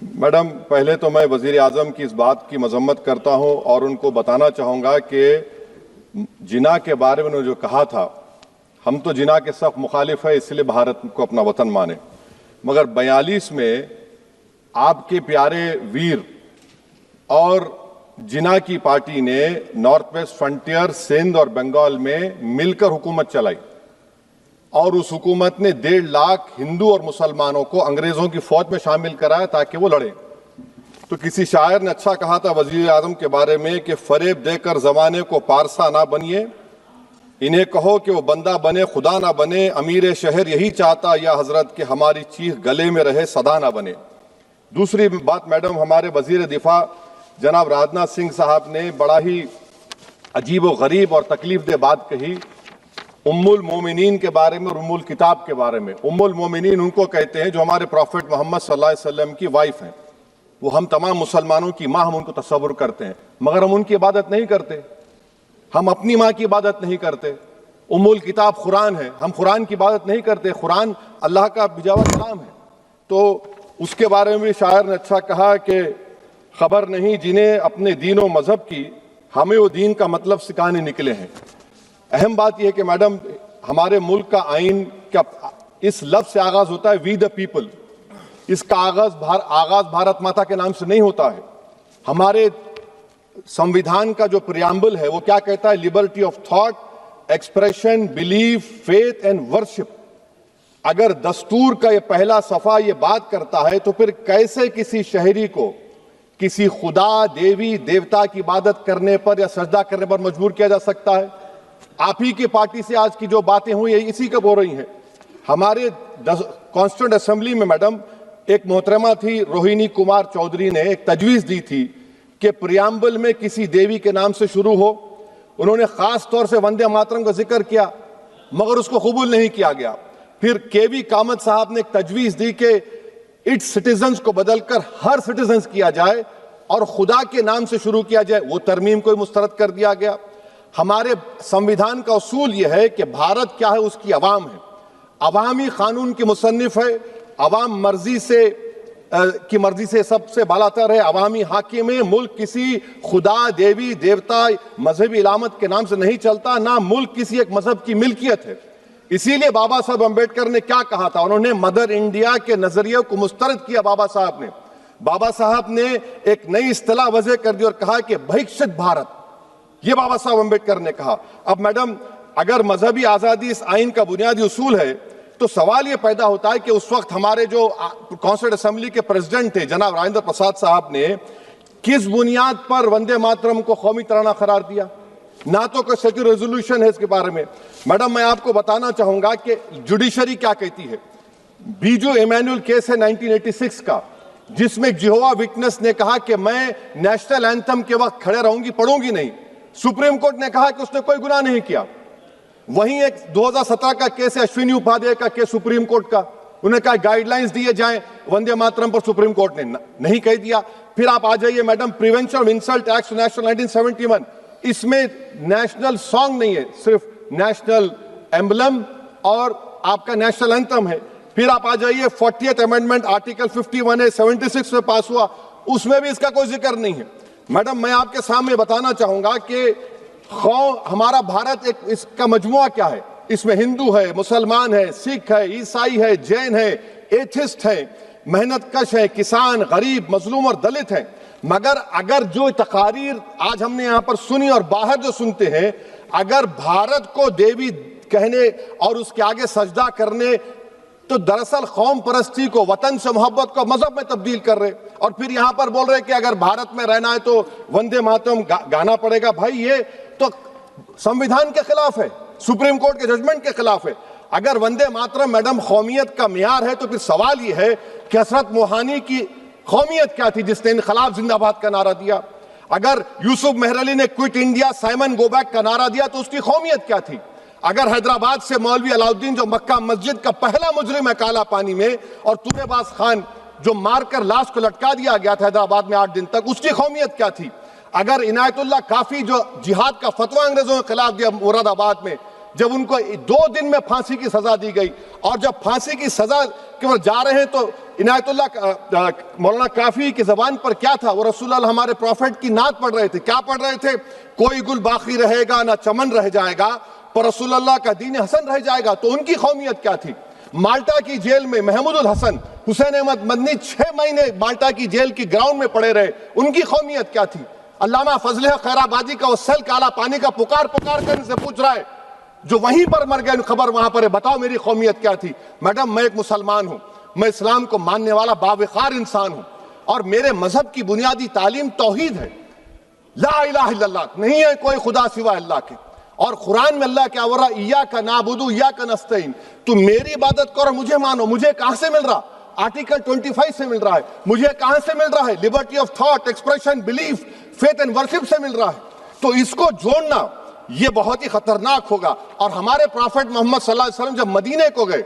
Madam, पहले तो मैं वजीर आजम की इस बात की मजम्मत करता हूं और उनको बताना चाहूंगा कि जिना के बारे में उन्होंने जो कहा था, हम तो जिना के सख्त मुखालिफ है, इसलिए भारत को अपना वतन माने। मगर 42 में आपके प्यारे वीर और जिना की पार्टी ने नॉर्थ वेस्ट फ्रंटियर, सिंध और बंगाल में मिलकर हुकूमत चलाई और उस हुकूमत ने 1.5 लाख हिंदू और मुसलमानों को अंग्रेजों की फौज में शामिल कराया ताकि वो लड़े। तो किसी शायर ने अच्छा कहा था वजीर आजम के बारे में कि फरेब देकर जमाने को पारसा ना बनिए, इन्हें कहो कि वो बंदा बने खुदा ना बने, अमीर शहर यही चाहता या हजरत कि हमारी चीख गले में रहे सदा ना बने। दूसरी बात मैडम, हमारे वजीर दिफा जनाब राजनाथ सिंह साहब ने बड़ा ही अजीब व गरीब और तकलीफ दे बात कही उम्मुल मोमिनीन के बारे में और उम्मुल किताब के बारे में। उम्मुल मोमिनीन उनको कहते हैं जो हमारे प्रॉफिट मोहम्मद सल्लल्लाहु अलैहि वसल्लम की वाइफ हैं। वो हम तमाम मुसलमानों की माँ, हम उनको तस्वुर करते हैं, मगर हम उनकी इबादत नहीं करते। हम अपनी माँ की इबादत नहीं करते। उम्मुल किताब कुरान है, हम कुरान की इबादत नहीं करते। कुरान अल्लाह का बिजावा कलाम है। तो उसके बारे में भी शायर ने अच्छा कहा कि खबर नहीं जिन्हें अपने दीन और मजहब की, हमें वो दीन का मतलब सिखाने निकले हैं। अहम बात यह है कि मैडम, हमारे मुल्क का आइन क्या इस लफ्ज से आगाज होता है, वी द पीपल। इसका आगाज भारत माता के नाम से नहीं होता है। हमारे संविधान का जो प्रियम्बल है वो क्या कहता है? Liberty of thought, expression, belief, faith and worship. अगर दस्तूर का ये पहला सफा ये बात करता है तो फिर कैसे किसी शहरी को किसी खुदा, देवी, देवता की इबादत करने पर या सजदा करने पर मजबूर किया जा सकता है? आप ही की पार्टी से आज की जो बातें हुई है इसी कब हो रही हैं। हमारे कॉन्स्टिट्यूंट असेंबली में मैडम एक मोहतरमा थी रोहिणी कुमार चौधरी ने एक तजवीज दी थी कि प्रियम्बल में किसी देवी के नाम से शुरू हो। उन्होंने खास तौर से वंदे मातरम का जिक्र किया मगर उसको कबूल नहीं किया गया। फिर केवी कामत साहब ने एक तजवीज दी कि इट्स सिटीजन्स को बदलकर हर सिटीजन्स किया जाए और खुदा के नाम से शुरू किया जाए, वो तरमीम को मुस्तरद कर दिया गया। हमारे संविधान का उसूल यह है कि भारत क्या है, उसकी अवाम है, अवामी कानून की मुसन्निफ है, अवाम की मर्जी से सबसे बालातर है, अवामी हाकिम है। मुल्क किसी खुदा, देवी, देवता, मजहबी इलामत के नाम से नहीं चलता, ना मुल्क किसी एक मजहब की मिल्कियत है। इसीलिए बाबा साहब अम्बेडकर ने क्या कहा था? उन्होंने मदर इंडिया के नजरिए को मुस्तरद किया। बाबा साहब ने एक नई इस्तिलाह वजह कर दी और कहा कि भैक्षित भारत, ये बाबा साहब अम्बेडकर ने कहा। अब मैडम, अगर मजहबी आजादी इस आइन का बुनियादी उसूल है तो सवाल यह पैदा होता है कि उस वक्त हमारे जो कॉन्स्टिट्यूंट असेंबली के प्रेसिडेंट थे जनाब राजेंद्र प्रसाद साहब ने किस बुनियाद पर वंदे मातरम को कौमी तराना करार दिया? ना तो कोई सेक्युलर रेजोल्यूशन है इसके बारे में। मैडम, मैं आपको बताना चाहूंगा कि जुडिशरी क्या कहती है। बीजू इमैनुअल केस है 1986 का, जिसमें जिहोवा विटनेस ने कहा कि मैं नेशनल एंथम के वक्त खड़े रहूंगी, पढ़ूंगी नहीं। सुप्रीम कोर्ट ने कहा कि उसने कोई गुनाह नहीं किया। वहीं एक 2017 का केस है अश्विनी उपाध्याय का केस सुप्रीम कोर्ट का, उन्हें कहा गाइडलाइंस दिए जाएं वंदे मातरम पर, सुप्रीम कोर्ट ने नहीं कह दिया। फिर आप आ जाइए madam, prevention of insult act national 1971, इसमें नेशनल सॉन्ग नहीं है, सिर्फ नेशनल एम्बलम और आपका नेशनल एंथम है। फिर आप आ जाइए 40th अमेंडमेंट आर्टिकल 51 है, 76 में पास हुआ, उसमें भी इसका कोई जिक्र नहीं है। मैडम, मैं आपके सामने बताना चाहूंगा कि हमारा भारत एक इसका मजमुआ क्या है। इसमें हिंदू है, मुसलमान है, सिख है, ईसाई है, जैन है, एथिस्ट है, मेहनतकश है, किसान, गरीब, मजलूम और दलित है। मगर अगर जो तकारीर आज हमने यहां पर सुनी और बाहर जो सुनते हैं, अगर भारत को देवी कहने और उसके आगे सजदा करने, तो दरअसल कौम परस्ती को, वतन से मोहब्बत को मजहब में तब्दील कर रहे और फिर यहां पर बोल रहे कि अगर भारत में रहना है तो वंदे मातरम गाना पड़ेगा। भाई, ये तो संविधान के खिलाफ है, सुप्रीम कोर्ट के जजमेंट के खिलाफ है। अगर वंदे मातरम मैडम कौमियत का मियार है तो फिर सवाल यह है कि हजरत मोहानी की कौमियत क्या थी जिसने इनकलाब जिंदाबाद का नारा दिया? अगर यूसुफ मेहरली ने quit India, Simon go back का नारा दिया तो उसकी कौमियत क्या थी? अगर हैदराबाद से मौलवी अलाउद्दीन जो मक्का मस्जिद का पहला मुजरिम है काला पानी में, और तूरेबाज खान जो मारकर लाश को लटका दिया गया था हैदराबाद में 8 दिन तक, उसकी कौमियत क्या थी? अगर इनायतुल्लाह काफी जो जिहाद का फतवा अंग्रेजों के खिलाफ दिया मुरादाबाद में, जब उनको 2 दिन में फांसी की सजा दी गई और जब फांसी की सजा के बाद जा रहे हैं तो इनायतुल्लाह मौलाना काफी की जबान पर क्या था? वो रसूलुल्लाह हमारे प्रॉफिट की नात पढ़ रहे थे। क्या पढ़ रहे थे? कोई गुल बाकी रहेगा ना चमन रह जाएगा, पर रसूलुल्लाह का दीन हसन रह जाएगा। तो उनकी कौमियत क्या थी? माल्टा की जेल में महमूदुल हसन, हुसैन अहमद मदनी 6 महीने माल्टा की जेल की ग्राउंड में पड़े रहे। उनकी कौमियत क्या थी? अल्लामा फजल खैराबादी का वो सल काला पानी का पुकार पुकार कर इनसे पूछ रहा है, जो वहीं पर मर गए, खबर वहां पर है, बताओ मेरी कौमियत क्या थी? मैडम, मैं एक मुसलमान हूं, मैं इस्लाम को मानने वाला बावकार इंसान हूं, और मेरे मजहब की बुनियादी तालीम तौहीद है, ला इलाहा इल्लल्लाह, नहीं है कोई खुदा सिवा अल्लाह के। और कुरान में अल्लाह क्या बोल रहा? इय्याका नाबुदु इय्याका नस्तईन, तुम मेरी इबादत करो, मुझे मानो। मुझे कहां से मिल रहा? आर्टिकल 25 से मिल रहा है। मुझे कहां से मिल रहा है? Liberty of thought, expression, belief, faith and worship से मिल रहा है। तो इसको जोड़ना ये बहुत ही खतरनाक होगा। और हमारे प्रॉफिट मोहम्मद सल्लल्लाहु अलैहि वसल्लम जब मदीने को गए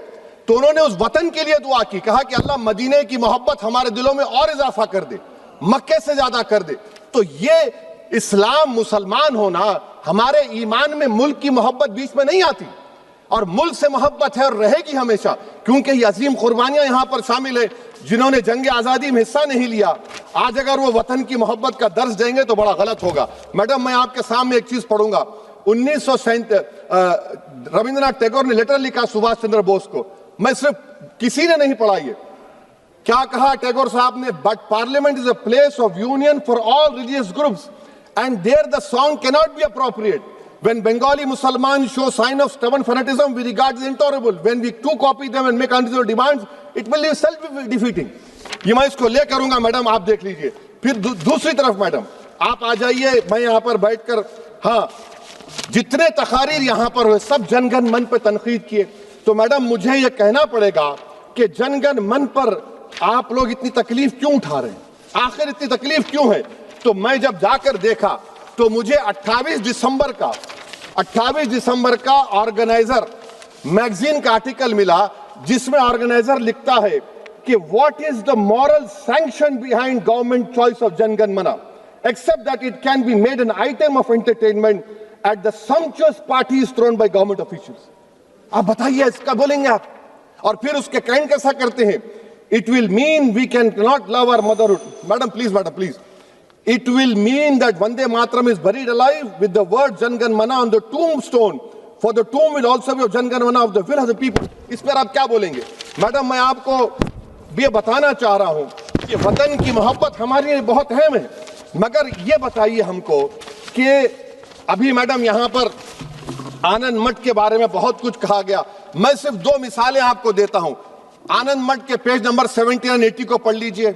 तो उन्होंने उस वतन के लिए दुआ की, कहा कि अल्लाह मदीने की मोहब्बत हमारे दिलों में और इजाफा कर दे, मक्के से ज्यादा कर दे। तो ये इस्लाम, मुसलमान होना, हमारे ईमान में मुल्क की मोहब्बत बीच में नहीं आती, और मुल्क से मोहब्बत है और रहेगी हमेशा, क्योंकि ये अजीम कुर्बानियां यहां पर शामिल है जिन्होंने जंग आजादी में हिस्सा नहीं लिया। आज अगर वो वतन की मोहब्बत का दर्ज देंगे तो बड़ा गलत होगा। मैडम, मैं आपके सामने एक चीज पढ़ूंगा। 1937 रविंद्रनाथ टैगोर ने लेटर लिखा सुभाष चंद्र बोस को। मैं सिर्फ, किसी ने नहीं पढ़ा ये। क्या कहा टैगोर साहब ने? But parliament is a place of union for all religious groups and there the song can not be appropriate. When Bengali Muslims show sign of stubborn fanaticism, we regard it intolerable. When we too copy them and make unreasonable demands, it will be self-defeating. ये मैं इसको ले करूंगा madam, आप देख लीजिए। फिर दूसरी तरफ मैडम आप आ जाइए, मैं यहाँ पर बैठकर, हाँ, जितने तकारीर यहाँ पर हुए सब जनगण मन पर तनकीद किए। तो मैडम मुझे ये कहना पड़ेगा कि जनगण मन पर आप लोग इतनी तकलीफ क्यों उठा रहे हैं? आखिर इतनी तकलीफ क्यों है? तो मैं जब जाकर देखा तो मुझे 28 दिसंबर का ऑर्गेनाइजर मैगजीन का आर्टिकल मिला, जिसमें ऑर्गेनाइजर लिखता है कि what is the moral sanction behind government choice of Jana Gana Mana, except that it can be made an item of entertainment at the sumptuous parties thrown by government officials. आप बताइए, इसका बोलेंगे आप? और फिर उसके काइंड कैसा करते हैं? It will mean we can not love our motherhood. Madam please, it will mean that Vande Mataram is buried alive with the word Jan Gan Mana on the tombstone, for the tomb will also be of Jan Gan Mana of the will of the people. इस पर आप क्या बोलेंगे? Madam, मैं आपको ये बताना चाह रहा हूं कि वतन की मोहब्बत हमारे लिए बहुत अहम है, मगर ये बताइए हमको कि अभी मैडम यहाँ पर आनंद मठ के बारे में बहुत कुछ कहा गया। मैं सिर्फ 2 मिसालें आपको देता हूं। आनंद मठ के पेज नंबर 70 और 80 को पढ़ लीजिए।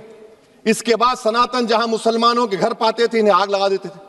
इसके बाद सनातन जहां मुसलमानों के घर पाते थे, इन्हें आग लगा देते थे।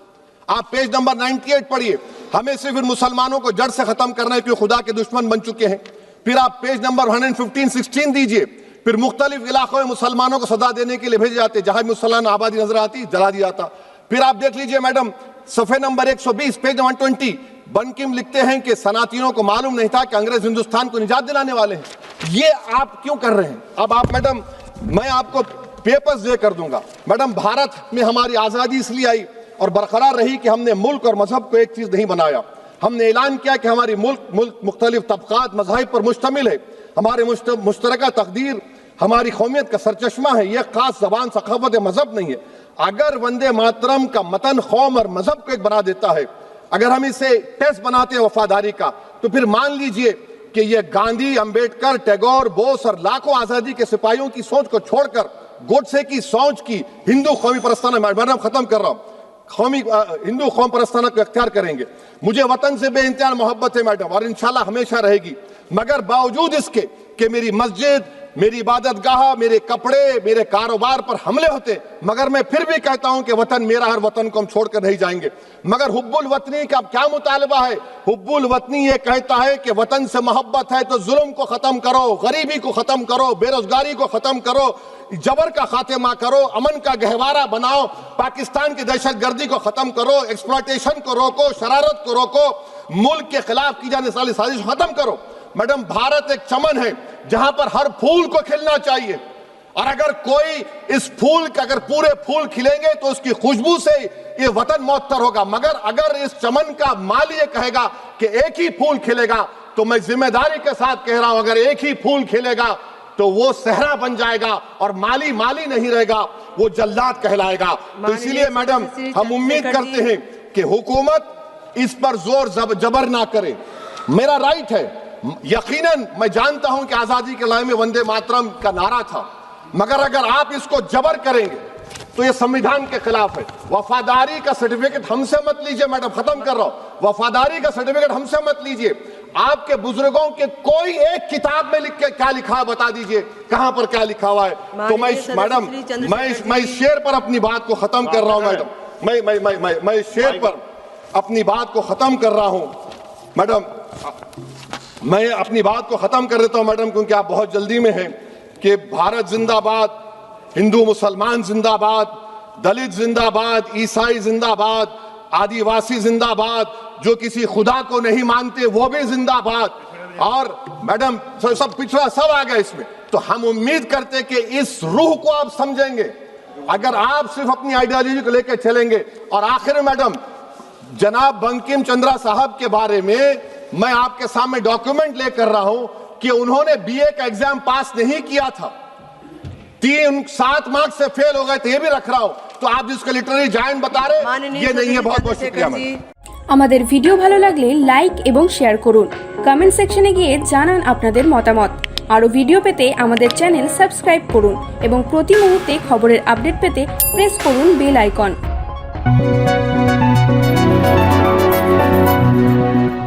आप पेज नंबर 98 पढ़िए, हमें सिर्फ इन मुसलमानों को जड़ से खत्म करना है क्योंकि खुदा के दुश्मन बन चुके हैं। फिर आप पेज नंबर 115-16 दीजिए। फिर मुख्तलिफ इलाकों में मुसलमानों को सदा देने के लिए भेजे जाते, जहां भी मुसलमान आबादी नजर आती जला दिया जाता। फिर आप देख लीजिए मैडम, सफे नंबर 120 पेज 120, बंकिम लिखते हैं कि सनातियों को मालूम नहीं था कि अंग्रेज हिंदुस्तान को निजात दिलाने वाले हैं। ये आप क्यों कर रहे हैं? अब आप मैडम, मैं आपको पेपर्स दे कर दूंगा। मैडम, भारत में हमारी आजादी इसलिए आई और बरकरार रही कि हमने मुल्क और मजहब को एक चीज नहीं बनाया। हमने ऐलान किया कि हमारी मुल्क मुख्तलिफ तबकात मज़ाहिब पर मुश्तमिल है। हमारे मुश्तरका तकदीर हमारी कौमियत का सरचश्मा है। यह खास जबान, सखावत, मजहब नहीं है। अगर वंदे मातरम का मतन कौम और मजहब को एक बना देता है, अगर हम इसे टेस्ट बनाते हैं वफादारी का, तो फिर मान लीजिए कि यह गांधी, अंबेडकर, टैगोर, बोस और लाखों आजादी के सिपाहियों की सोच को छोड़कर गोडसे की सोच की हिंदू कौमी परस्ताना, मैडम खत्म कर रहा हूं, कौमी हिंदू कौम परस्ताना को अख्तियार करेंगे। मुझे वतन से बेइंतहा मोहब्बत है मैडम, और इंशाल्लाह हमेशा रहेगी। मगर बावजूद इसके कि मेरी मस्जिद, मेरी इबादत गाह, मेरे कपड़े, मेरे कारोबार पर हमले होते, मगर मैं फिर भी कहता हूं कि वतन मेरा, हर वतन को हम छोड़कर नहीं जाएंगे। मगर हुब्बुल वतनी का क्या मुतालबा है? हुब्बुल वतनी ये कहता है कि वतन से मोहब्बत है तो जुल्म को खत्म करो, गरीबी को खत्म करो, बेरोजगारी को खत्म करो, जबर का खात्मा करो, अमन का गहवारा बनाओ, पाकिस्तान की दहशतगर्दी को खत्म करो, एक्सप्लॉयटेशन को रोको, शरारत को रोको, मुल्क के खिलाफ की जाने वाली साजिश खत्म करो। मैडम, भारत एक चमन है जहां पर हर फूल को खिलना चाहिए, और अगर कोई इस फूल के, अगर पूरे फूल खिलेंगे तो उसकी खुशबू से ये वतन मुअत्तर होगा। मगर अगर इस चमन का माली ये कहेगा कि एक ही फूल खिलेगा, तो मैं जिम्मेदारी के साथ कह रहा हूं, अगर एक ही फूल खिलेगा तो वो सहरा बन जाएगा और माली माली नहीं रहेगा, वो जल्लाद कहलाएगा। तो इसीलिए मैडम हम उम्मीद करते हैं कि हुकूमत इस पर जोर जबर ना करे। मेरा राइट है, यकीनन मैं जानता हूं कि आजादी के लड़ाई में वंदे मातरम का नारा था, मगर अगर आप इसको जबर करेंगे तो ये संविधान के खिलाफ है। वफादारी का सर्टिफिकेट हमसे मत लीजिए मैडम, खत्म कर रहा हूं। वफादारी का सर्टिफिकेट हमसे मत लीजिए। आपके बुजुर्गों के कोई एक किताब में लिख के क्या लिखा है बता दीजिए, कहां पर क्या लिखा हुआ है। तो मैं मैडम मैं इस शेर पर अपनी बात को खत्म कर रहा हूं मैडम, मैं इस शेर पर अपनी बात को खत्म कर रहा हूं मैडम, मैं अपनी बात को खत्म कर देता हूं मैडम, क्योंकि आप बहुत जल्दी में हैं। कि भारत जिंदाबाद, हिंदू मुसलमान जिंदाबाद, दलित जिंदाबाद, ईसाई जिंदाबाद, आदिवासी जिंदाबाद, जो किसी खुदा को नहीं मानते वो भी जिंदाबाद, और मैडम सब पिछड़ा सब आ गया इसमें। तो हम उम्मीद करते कि इस रूह को आप समझेंगे अगर आप सिर्फ अपनी आइडियोलॉजी को लेकर चलेंगे। और आखिर में मैडम, जनाब बंकिम चंद्रा साहब के बारे में मैं आपके सामने डॉक्यूमेंट लेकर रहा हूं कि उन्होंने बीए का एग्जाम पास नहीं किया था, 7 मार्क्स से फेल हो गए थे, ये भी रख रहा हूं। तो आप जिसको लिटरेरी जायंट बता रहे ये नहीं है। बहुत बहुत शुक्रिया मैडम। আমাদের ভিডিও ভালো লাগলে লাইক এবং শেয়ার করুন, কমেন্ট সেকশনে গিয়ে জানান আপনাদের মতামত। আরো ভিডিও পেতে আমাদের চ্যানেল সাবস্ক্রাইব করুন এবং প্রতি মুহূর্তে খবরের আপডেট পেতে প্রেস করুন বেল আইকন।